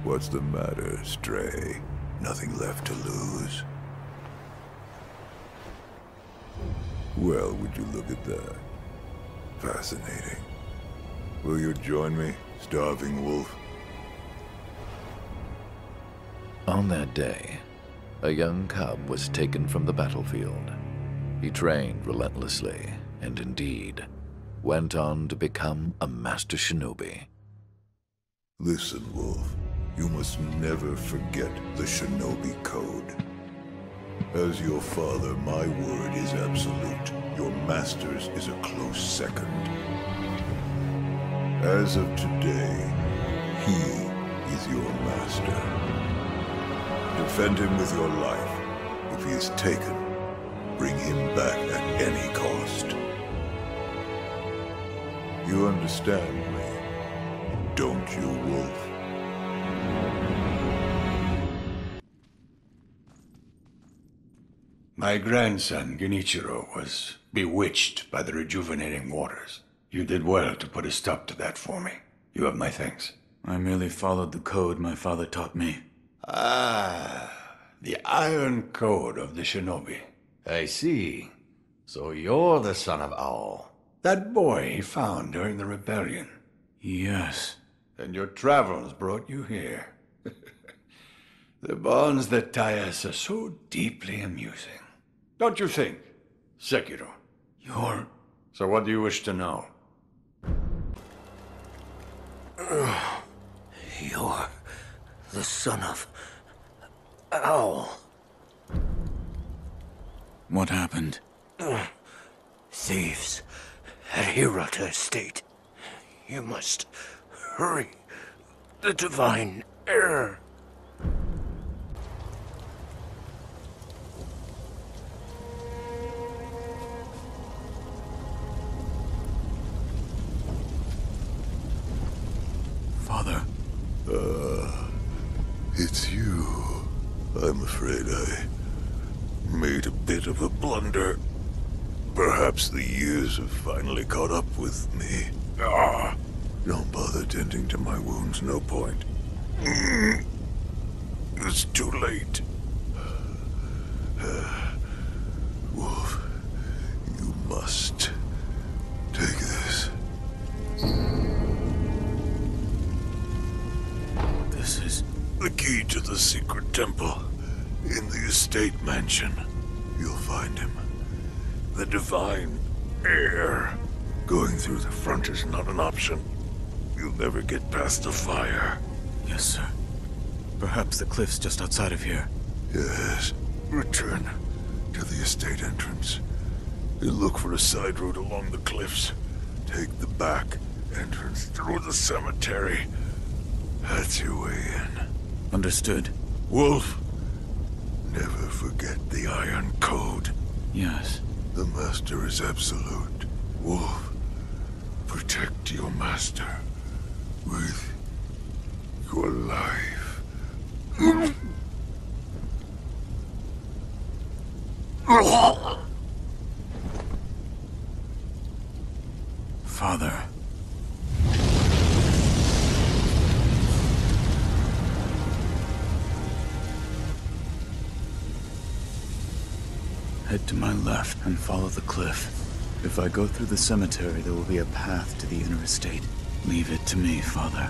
What's the matter, Stray? Nothing left to lose? Well, would you look at that? Fascinating. Will you join me, starving wolf? On that day, a young cub was taken from the battlefield. He trained relentlessly, and indeed, went on to become a master shinobi. Listen, Wolf. You must never forget the shinobi code. As your father, my word is absolute. Your master's is a close second. As of today, he is your master. Defend him with your life. If he is taken, bring him back at any cost. You understand me, don't you, Wolf? My grandson, Genichiro, was bewitched by the rejuvenating waters. You did well to put a stop to that for me. You have my thanks. I merely followed the code my father taught me. Ah, the Iron Code of the Shinobi. I see. So you're the son of Owl. That boy he found during the rebellion. Yes. And your travels brought you here. The bonds that tie us are so deeply amusing. Don't you think, Sekiro? You're... So what do you wish to know? You're the son of Owl. What happened? Thieves at Hirata Estate. You must hurry. The divine heir. Father. It's you. I'm afraid I made a bit of a blunder. Perhaps the years have finally caught up with me. Don't bother tending to my wounds, no point. It's too late. Wolf, you must take this. This is... The key to the secret temple in the estate mansion. You'll find him. The divine heir. Going through the front is not an option. You'll never get past the fire. Yes, sir. Perhaps the cliff's just outside of here. Yes. Return to the estate entrance. And look for a side road along the cliffs. Take the back entrance through the cemetery. That's your way in. Understood. Wolf, never forget the Iron Code. Yes. The master is absolute. Wolf, protect your master with your life. Father. Head to my left and follow the cliff. If I go through the cemetery, there will be a path to the inner estate. Leave it to me, Father.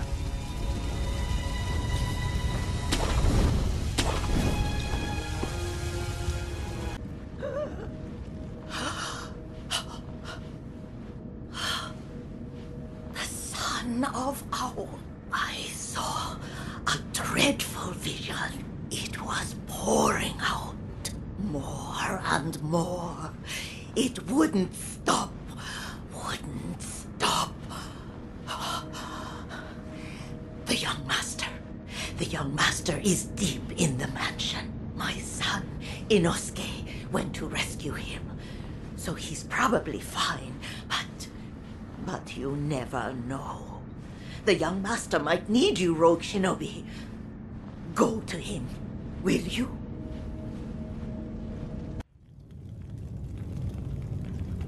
The son of Owl. I saw a dreadful vision. It was pouring out. More and more. It wouldn't stop. Wouldn't stop. The young master. The young master is deep in the mansion. My son, Inosuke, went to rescue him. So he's probably fine, but you never know. The young master might need you, rogue shinobi. Go to him, will you?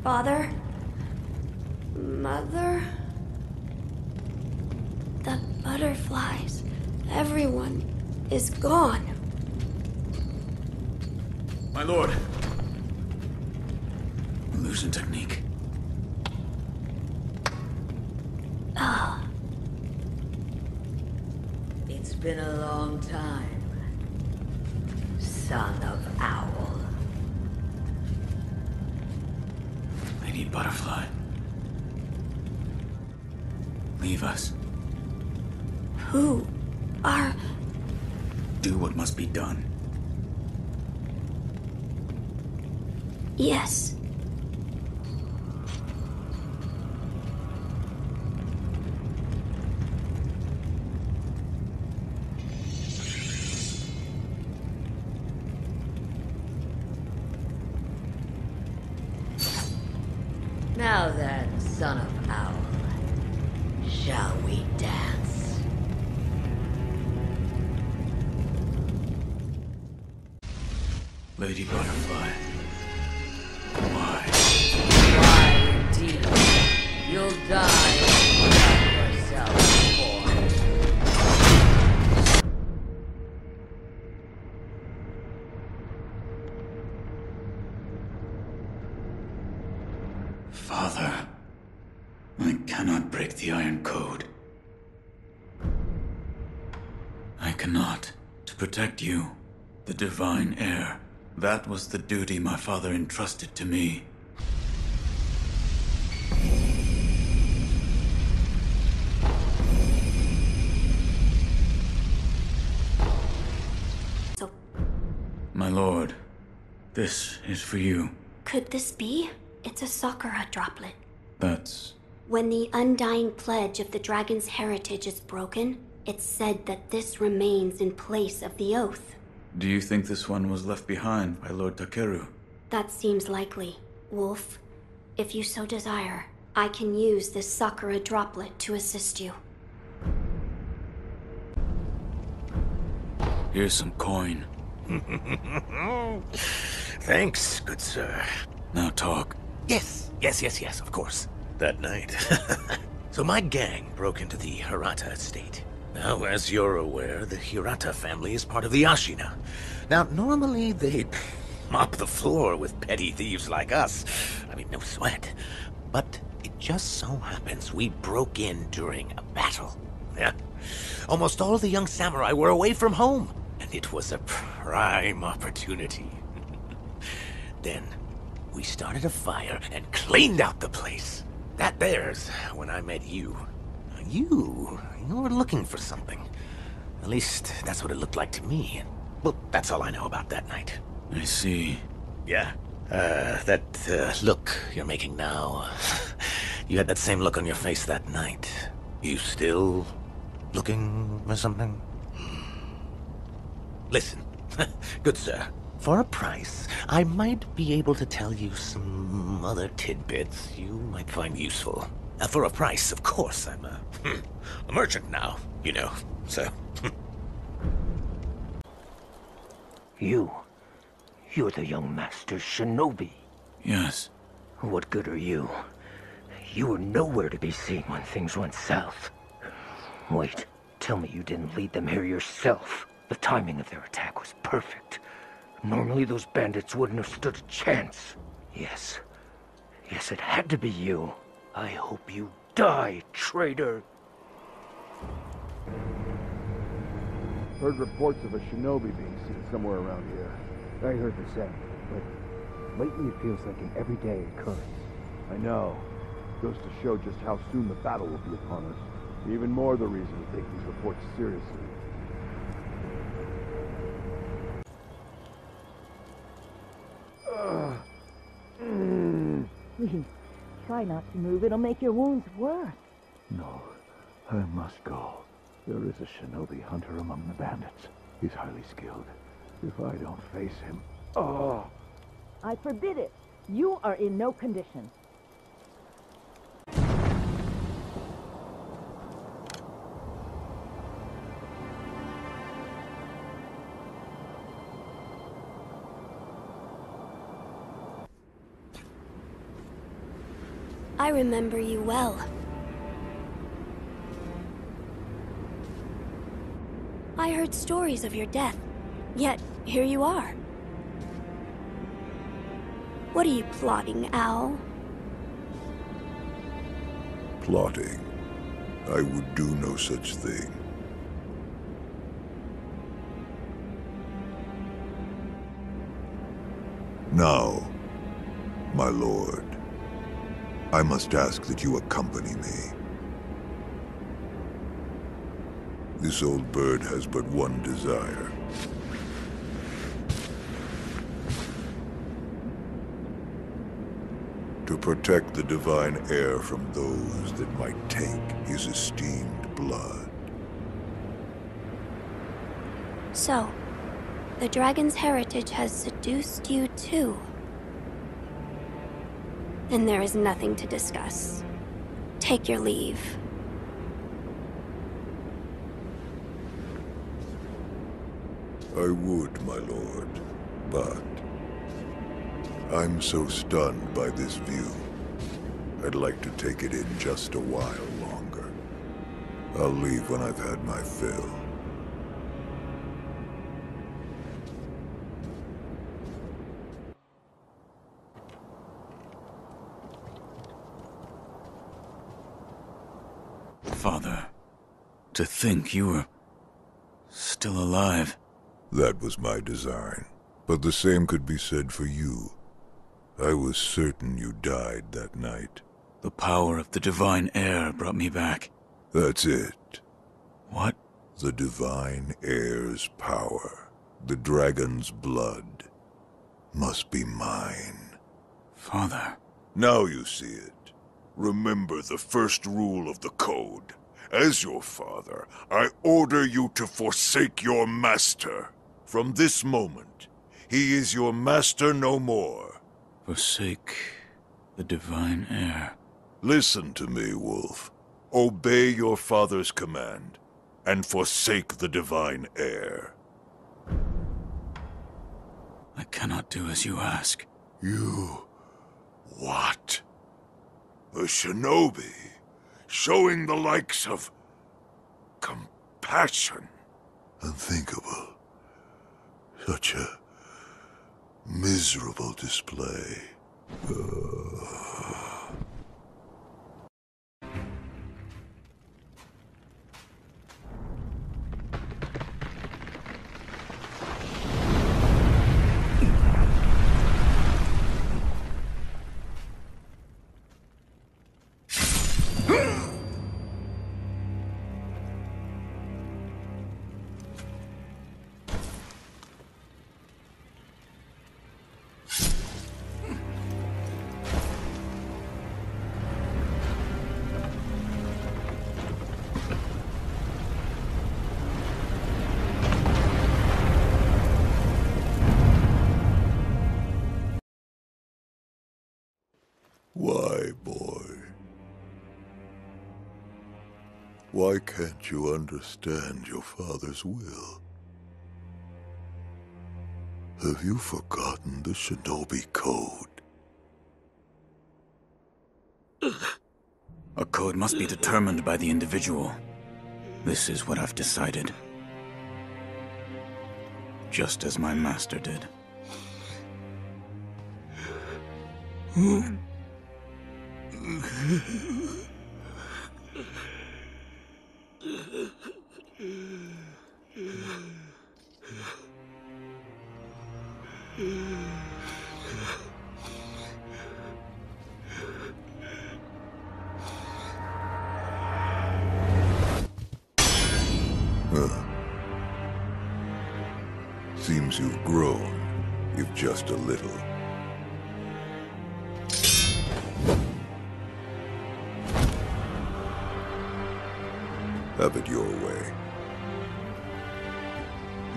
Father? Mother? The butterflies. Everyone is gone. My lord. Illusion technique. It's been a long time, son of Owl. I need Butterfly. Leave us. Who are... Do what must be done. Yes. Now then, son of Owl, shall we dance? Lady Butterfly. Why? Why indeed? You'll die without yourself, boy. Father, I cannot break the Iron Code. I cannot. To protect you, the Divine Heir. That was the duty my father entrusted to me. So, My lord, this is for you. could this be? It's a Sakura droplet. That's... When the undying pledge of the dragon's heritage is broken, it's said that this remains in place of the oath. Do you think this one was left behind by Lord Takeru? That seems likely. Wolf, if you so desire, I can use this Sakura droplet to assist you. Here's some coin. Thanks, good sir. Now talk. Yes, of course. That night. So my gang broke into the Hirata estate. Now, as you're aware, the Hirata family is part of the Ashina. Now, normally they'd mop the floor with petty thieves like us. I mean, no sweat. But it just so happens we broke in during a battle. Yeah. Almost all the young samurai were away from home, and it was a prime opportunity. Then, we started a fire and cleaned out the place. That there's when I met you. You were looking for something. At least, that's what it looked like to me. Well, that's all I know about that night. I see. Yeah. That look you're making now. You had that same look on your face that night. You still looking for something? Listen, good sir. For a price, I might be able to tell you some other tidbits you might find useful. For a price, of course. I'm a merchant now, you know, so... You're the young master's shinobi. Yes. What good are you? You were nowhere to be seen when things went south. Wait, tell me you didn't lead them here yourself. The timing of their attack was perfect. Normally those bandits wouldn't have stood a chance. Yes, it had to be you. I hope you die, traitor. Heard reports of a shinobi being seen somewhere around here. I heard the same, but lately it feels like an everyday occurrence. I know. Goes to show just how soon the battle will be upon us. Even more the reason to take these reports seriously. Please, try not to move. It'll make your wounds worse. No, I must go. There is a shinobi hunter among the bandits. He's highly skilled. If I don't face him... Oh! I forbid it. You are in no condition. I remember you well. I heard stories of your death, yet here you are. What are you plotting, Owl? Plotting? I would do no such thing. Now, my lord, I must ask that you accompany me. This old bird has but one desire. To protect the divine heir from those that might take his esteemed blood. So, the dragon's heritage has seduced you too. Then there is nothing to discuss. Take your leave. I would, my lord, but I'm so stunned by this view. I'd like to take it in just a while longer. I'll leave when I've had my fill. Father, to think you were still alive. That was my design, but the same could be said for you. I was certain you died that night. The power of the divine heir brought me back. That's it. What? The divine heir's power, the dragon's blood, must be mine. Father. Now you see it. Remember the first rule of the code. As your father, I order you to forsake your master. From this moment, he is your master no more. Forsake the divine heir. Listen to me, Wolf. Obey your father's command, and forsake the divine heir. I cannot do as you ask. You... what? A shinobi, showing the likes of... compassion. Unthinkable. Such a... miserable display. Why, boy? Why can't you understand your father's will? Have you forgotten the shinobi code? A code must be determined by the individual. This is what I've decided. Just as my master did. Huh. Seems you've grown, if just a little. Have it your way,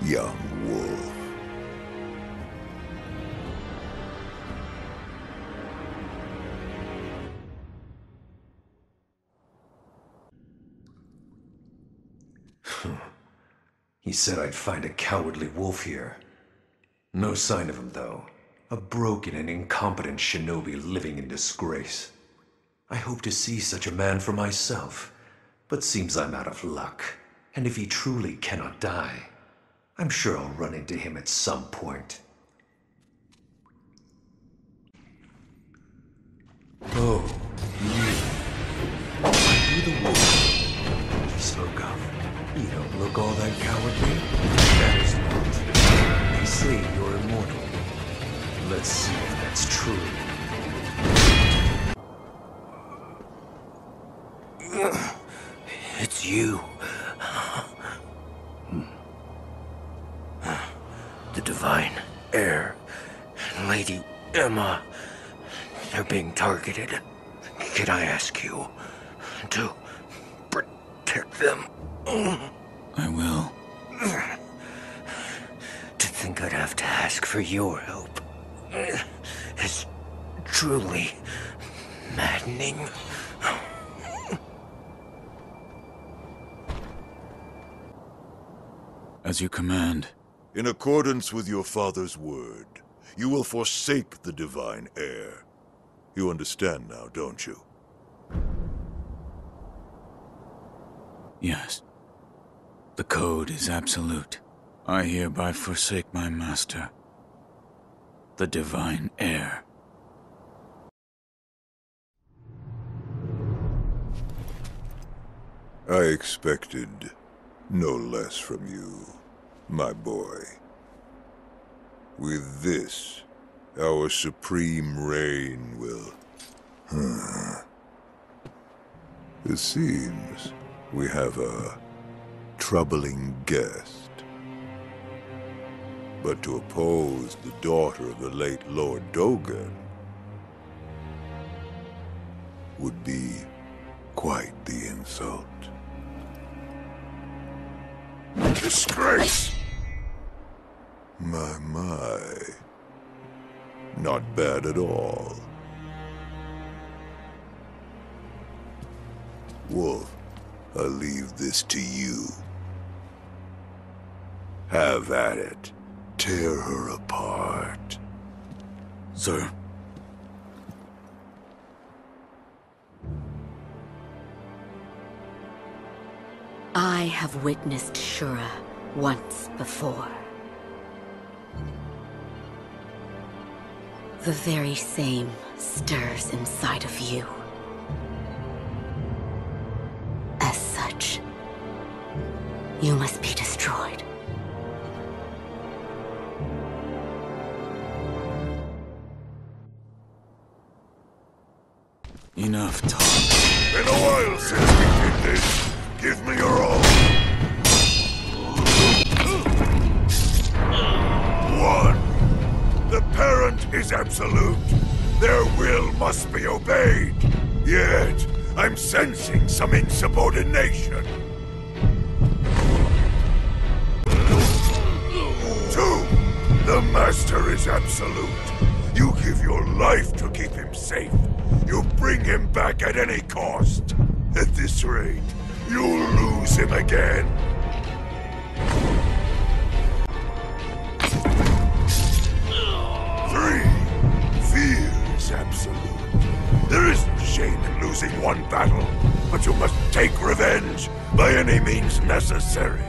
young wolf. He said I'd find a cowardly wolf here. No sign of him, though. A broken and incompetent shinobi living in disgrace. I hope to see such a man for myself, but seems I'm out of luck. And if he truly cannot die, I'm sure I'll run into him at some point. Oh, you. Are you the wolf he spoke of? You don't look all that cowardly. That is not. They say you're immortal. Let's see if that's true. It's you. The Divine Heir and Lady Emma. They're being targeted. Can I ask you to protect them? I will. To think I'd have to ask for your help is truly maddening. As you command. In accordance with your father's word, you will forsake the Divine Heir. You understand now, don't you? Yes. The code is absolute. I hereby forsake my master, the Divine Heir. I expected no less from you, my boy. With this, our supreme reign will... It seems we have a troubling guest. But to oppose the daughter of the late Lord Dogen would be quite the insult. Disgrace! My. Not bad at all. Wolf, I leave this to you. Have at it. Tear her apart. Sir. I have witnessed Shura once before. The very same stirs inside of you. As such, you must be destroyed. Enough talk. Been a while since we did this. Give me your all. 1. The parent is absolute. Their will must be obeyed. Yet, I'm sensing some insubordination. 2. The master is absolute. You give your life to keep him safe. You bring him back at any cost. At this rate, you'll lose him again. 3. Fear is absolute. There is no shame in losing one battle, but you must take revenge by any means necessary.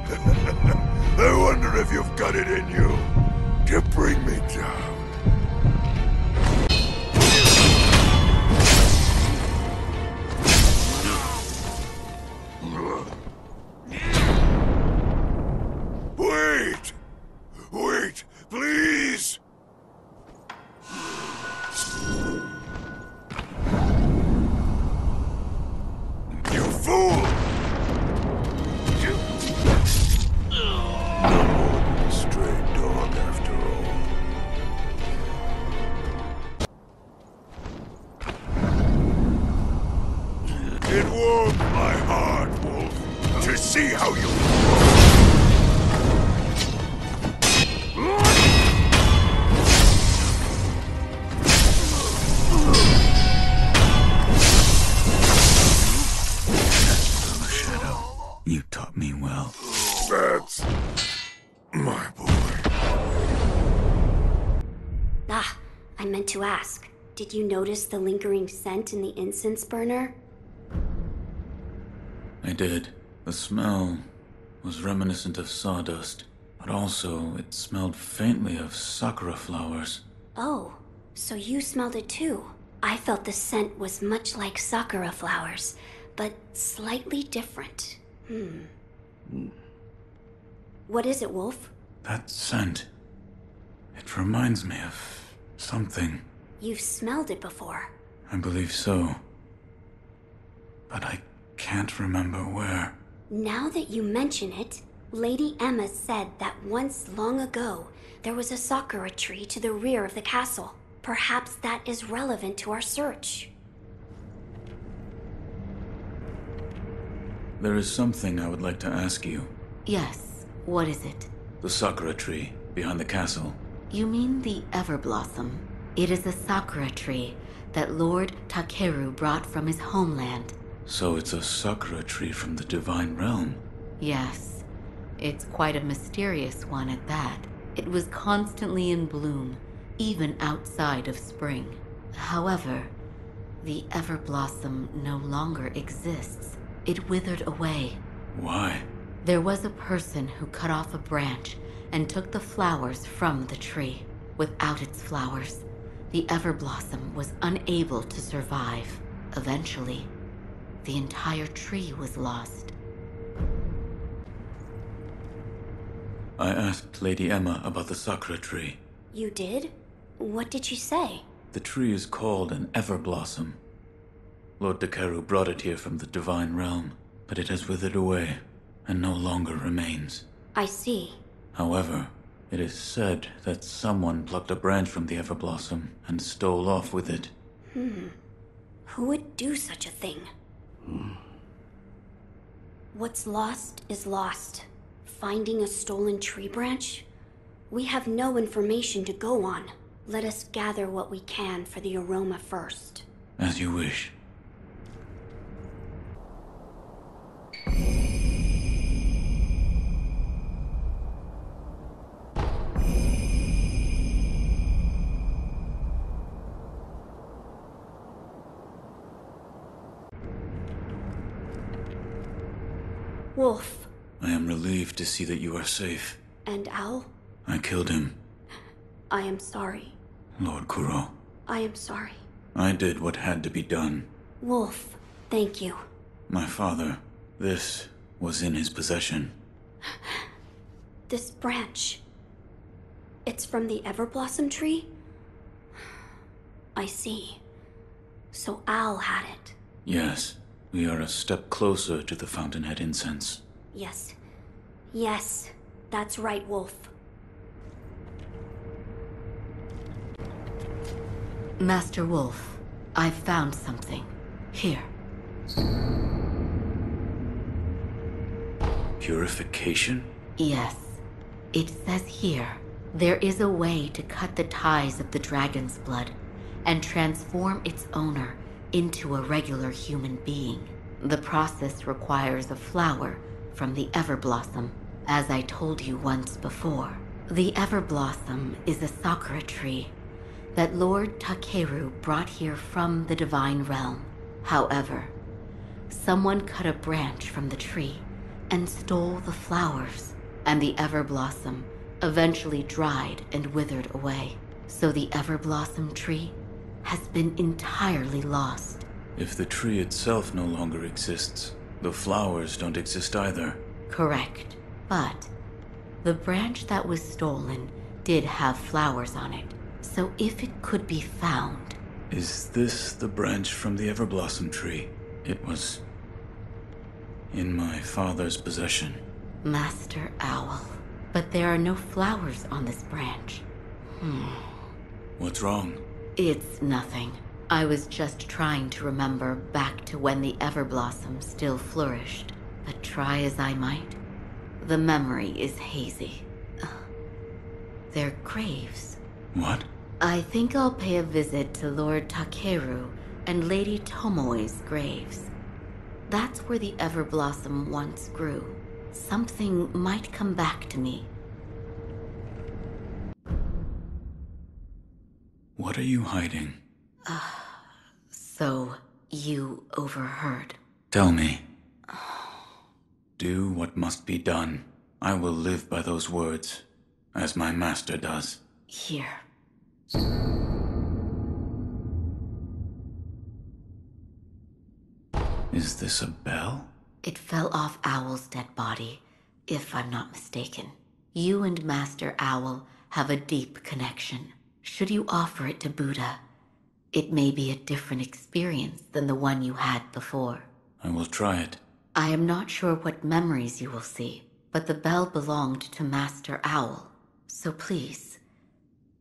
I wonder if you've got it in you to bring me down. Wait, please! You fool! No more than a stray dog after all. It warmed my heart, Wolf, to see how you... You taught me well. That's... my boy. Ah, I meant to ask. Did you notice the lingering scent in the incense burner? I did. The smell was reminiscent of sawdust, but also it smelled faintly of sakura flowers. Oh, so you smelled it too. I felt the scent was much like sakura flowers, but slightly different. What is it, Wolf? That scent. It reminds me of something. You've smelled it before. I believe so. But I can't remember where. Now that you mention it, Lady Emma said that once long ago, there was a sakura tree to the rear of the castle. Perhaps that is relevant to our search. There is something I would like to ask you. Yes, what is it? The sakura tree behind the castle. You mean the Everblossom? It is a sakura tree that Lord Takeru brought from his homeland. So it's a sakura tree from the Divine Realm? Yes, it's quite a mysterious one at that. It was constantly in bloom, even outside of spring. However, the Everblossom no longer exists. It withered away. Why? There was a person who cut off a branch and took the flowers from the tree. Without its flowers, the Everblossom was unable to survive. Eventually, the entire tree was lost. I asked Lady Emma about the sakura tree. You did? What did she say? The tree is called an Everblossom. Lord Takeru brought it here from the Divine Realm, but it has withered away and no longer remains. I see. However, it is said that someone plucked a branch from the Everblossom and stole off with it. Who would do such a thing? What's lost is lost. Finding a stolen tree branch? We have no information to go on. Let us gather what we can for the aroma first. As you wish. Wolf. I am relieved to see that you are safe. And Owl? I killed him. I am sorry. Lord Kuro. I am sorry. I did what had to be done. Wolf, thank you. My father, this was in his possession. This branch. It's from the Everblossom tree? I see. So Owl had it. Yes, we are a step closer to the Fountainhead incense. Yes. Yes, that's right, Wolf. Master Wolf, I've found something. Here. Purification? Yes. It says here, there is a way to cut the ties of the dragon's blood and transform its owner into a regular human being. The process requires a flower from the Everblossom, as I told you once before. The Everblossom is a sakura tree that Lord Takeru brought here from the Divine Realm. However, someone cut a branch from the tree and stole the flowers, and the Everblossom eventually dried and withered away. So the Everblossom tree has been entirely lost. If the tree itself no longer exists, the flowers don't exist either. Correct. But the branch that was stolen did have flowers on it. So if it could be found... Is this the branch from the Everblossom tree? It was in my father's possession. Master Owl. But there are no flowers on this branch. What's wrong? It's nothing. I was just trying to remember back to when the Everblossom still flourished. But try as I might, the memory is hazy. They're graves. What? I think I'll pay a visit to Lord Takeru and Lady Tomoe's graves. That's where the Everblossom once grew. Something might come back to me. What are you hiding? So, you overheard. Tell me. Do what must be done. I will live by those words, as my master does. Here. Is this a bell? It fell off Owl's dead body, if I'm not mistaken. You and Master Owl have a deep connection. Should you offer it to Buddha, it may be a different experience than the one you had before. I will try it. I am not sure what memories you will see, but the bell belonged to Master Owl. So please,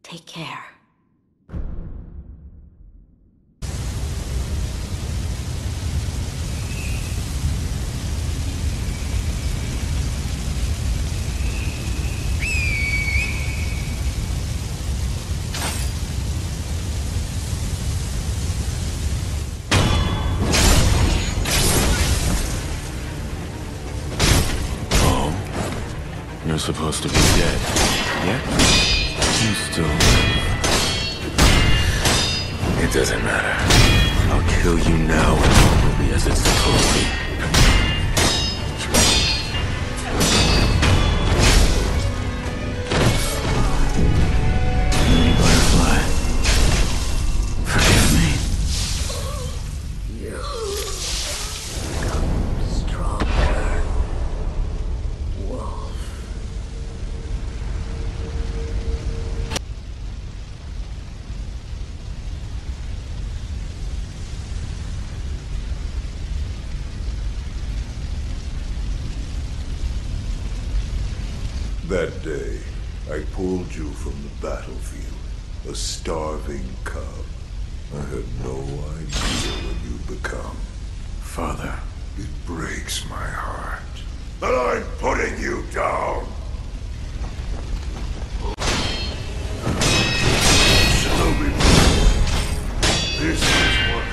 take care. You're supposed to be dead. Yet, you still live. It doesn't matter. I'll kill you now and all will be as it's supposed to be. Lady Butterfly, forgive me. You become stronger, Wolf. That day, I pulled you from the battlefield, a starving cub. I had no idea what you'd become. Father. It breaks my heart that I'm putting you down. Shinobi, this is what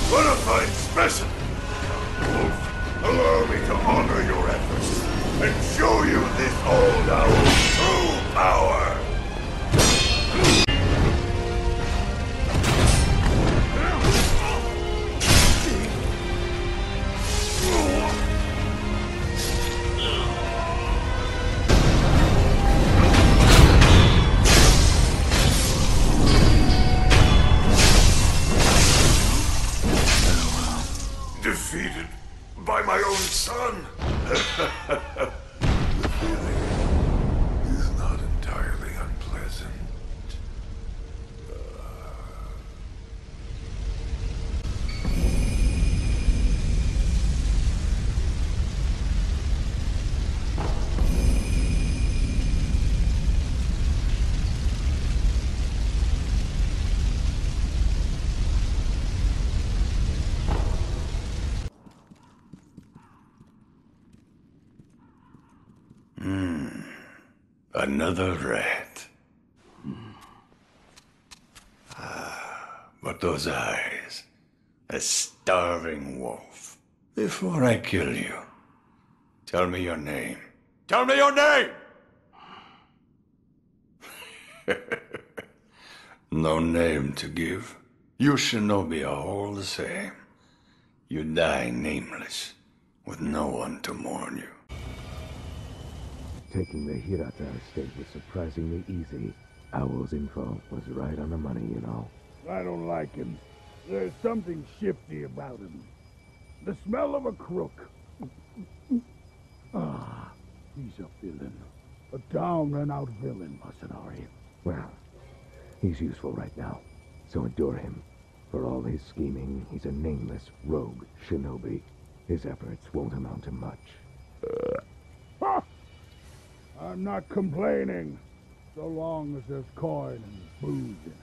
what a fine specimen! Wolf, allow me to honor your efforts and show you this old owl's true power! Defeated by my own son. The feeling is not entirely unpleasant. Another rat. But those eyes. A starving wolf. Before I kill you, tell me your name. Tell me your name! No name to give. You shinobi are all the same. You die nameless, with no one to mourn you. Taking the Hirata estate was surprisingly easy. Owl's info was right on the money, you know. I don't like him. There's something shifty about him. The smell of a crook. Ah, he's a villain. A down and out villain, Masanari. Well, he's useful right now, so endure him. For all his scheming, he's a nameless rogue shinobi. His efforts won't amount to much. Ha! I'm not complaining, so long as there's coin and booze in it.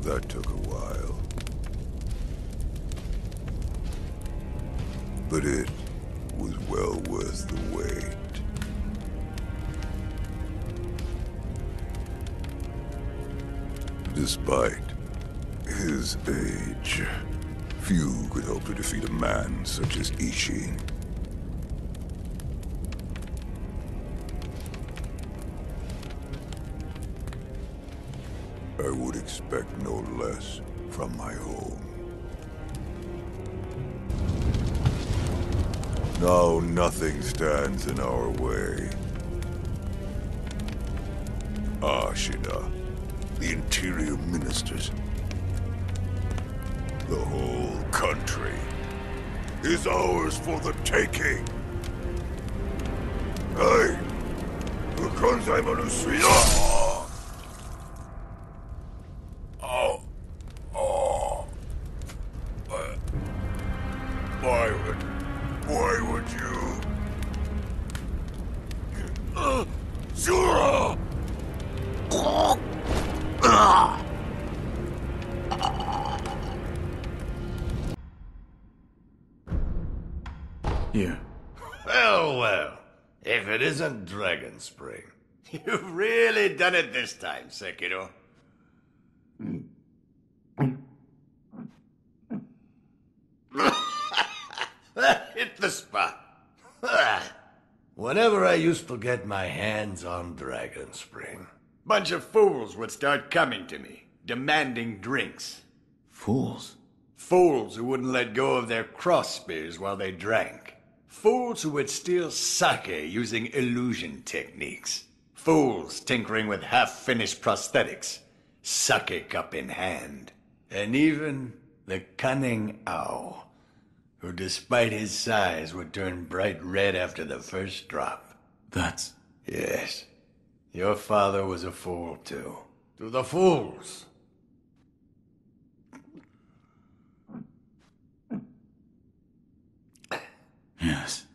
That took a while. But it was well worth the wait. Despite his age, few could hope to defeat a man such as Ishi. I would expect no less from my home. Now nothing stands in our way. Ashina, the interior ministers, the whole country is ours for the taking. Hey, Why would you? Zura! Here. Well, well. If it isn't Dragon Spring. You've really done it this time, Sekiro. That hit the spot. Whenever I used to get my hands on Dragon Spring, bunch of fools would start coming to me, demanding drinks. Fools? Fools who wouldn't let go of their cross spears while they drank. Fools who would steal sake using illusion techniques. Fools tinkering with half-finished prosthetics, sake cup in hand. And even the cunning owl, who despite his size would turn bright red after the first drop. That's... Yes. Your father was a fool too. To the fools. Yes.